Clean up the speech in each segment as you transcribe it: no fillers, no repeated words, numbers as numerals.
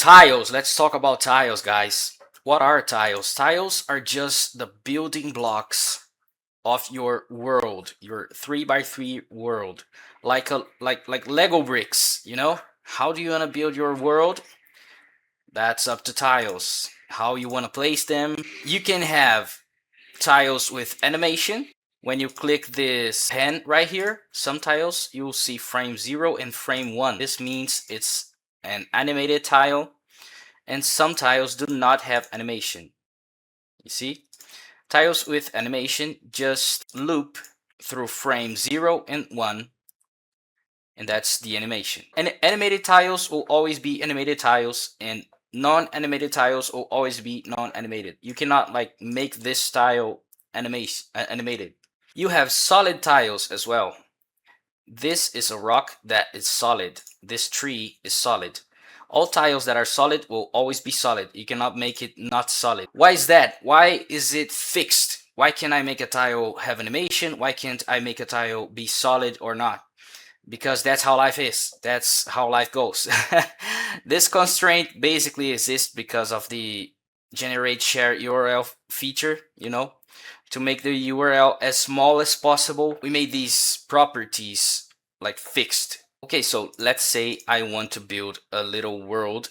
Tiles. Let's talk about tiles, guys. What are tiles? Tiles are just the building blocks of your world, your 3x3 world, like Lego bricks. You know, how do you want to build your world? That's up to tiles. How you want to place them. You can have tiles with animation. When you click this pen right here, some tiles you'll see frame 0 and frame 1. This means it's an animated tile, and some tiles do not have animation. You see? Tiles with animation just loop through frame 0 and 1, and that's the animation. And animated tiles will always be animated tiles, and non-animated tiles will always be non-animated. You cannot like make this tile animated. You have solid tiles as well. This is a rock that is solid. This tree is solid. All tiles that are solid will always be solid. You cannot make it not solid. Why is that? Why is it fixed? Why can't I make a tile have animation? Why can't I make a tile be solid or not? Because that's how life is. That's how life goes. This constraint basically exists because of the generate share URL feature, you know, to make the URL as small as possible. We made these properties like fixed. Okay, so let's say I want to build a little world.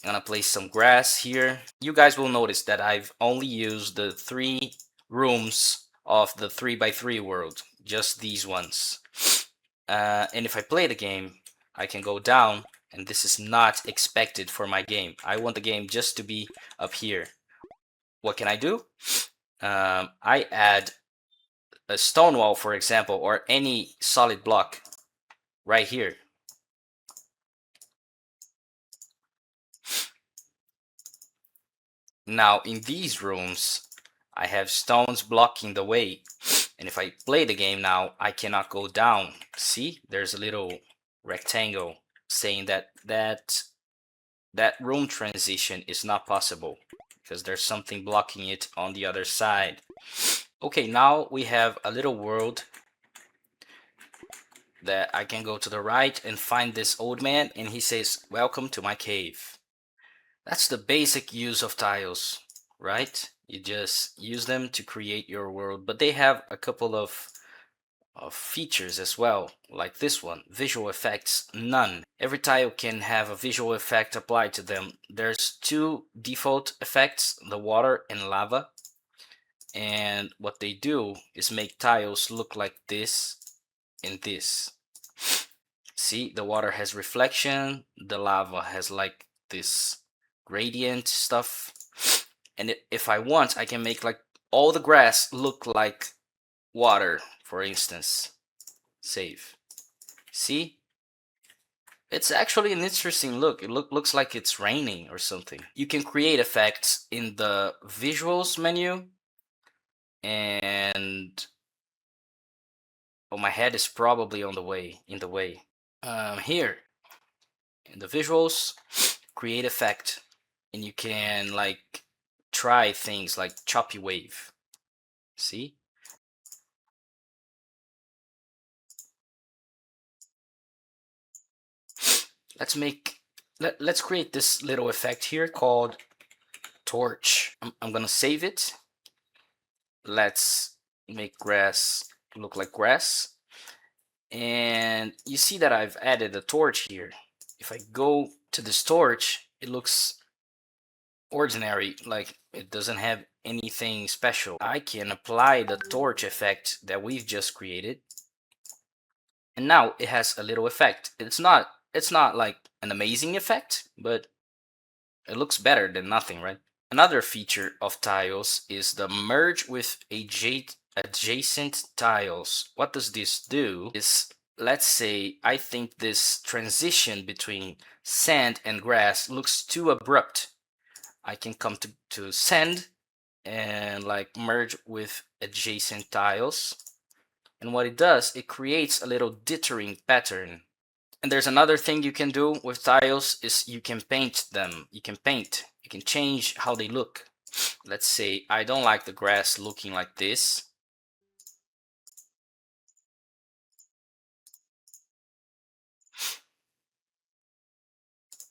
I'm gonna place some grass here. You guys will notice that I've only used the 3 rooms of the 3x3 world, just these ones. And if I play the game, I can go down, and this is not expected for my game. I want the game just to be up here. What can I do? I add a stone wall, for example, or any solid block right here. Now in these rooms, I have stones blocking the way. And if I play the game now, I cannot go down. See, there's a little rectangle saying that room transition is not possible because there's something blocking it on the other side. Okay, now we have a little world that I can go to the right and find this old man, and he says, "Welcome to my cave." That's the basic use of tiles, right? You just use them to create your world, but they have a couple of features as well, like this one, visual effects, none. Every tile can have a visual effect applied to them. There's 2 default effects, the water and lava, and what they do is make tiles look like this and this. See, the water has reflection, the lava has like this gradient stuff, and if I want, I can make like all the grass look like water, for instance. Save. See, it's actually an interesting look. It looks like it's raining or something. You can create effects in the visuals menu, and oh, my head is probably in the way. Here in the visuals, create effect, and you can like try things like choppy wave. See? Let's create this little effect here called torch. I'm gonna save it. Let's make grass look like grass. And you see that I've added a torch here. If I go to this torch, it looks ordinary, like it doesn't have anything special. I can apply the torch effect that we've just created, and now it has a little effect. It's not like an amazing effect, but it looks better than nothing, right? Another feature of tiles is the merge with adjacent tiles. What does this do is, let's say I think this transition between sand and grass looks too abrupt. I can come to sand and like merge with adjacent tiles. And what it does, it creates a little dithering pattern. And there's another thing you can do with tiles is you can paint them. You can change how they look. Let's say I don't like the grass looking like this.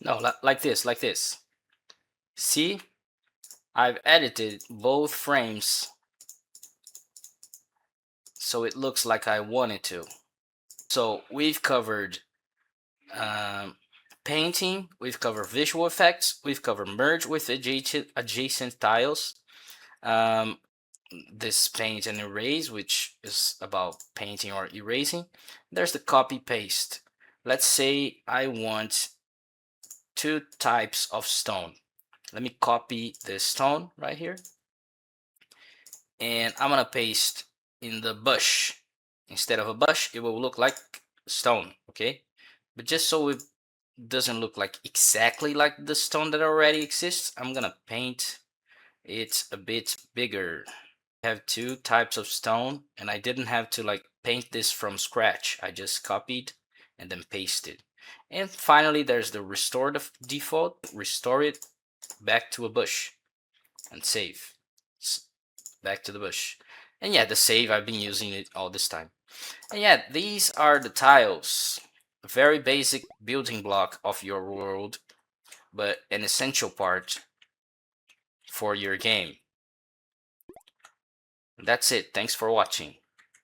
No, like this, like this. See, I've edited both frames so it looks like I wanted to. So we've covered um, painting, we've covered visual effects, we've covered merge with adjacent tiles, um, this paint and erase, which is about painting or erasing. There's the copy paste. Let's say I want two types of stone. Let me copy this stone right here, and I'm gonna paste in the bush. Instead of a bush, it will look like stone, okay? But just so it doesn't look like exactly like the stone that already exists, I'm gonna paint it a bit bigger. I have two types of stone, and I didn't have to like paint this from scratch. I just copied and then pasted. And finally, there's the restore the default, restore it back to a bush and save. Back to the bush. And yeah, the save, I've been using it all this time. And yeah, these are the tiles. A very basic building block of your world, but an essential part for your game. That's it. Thanks for watching.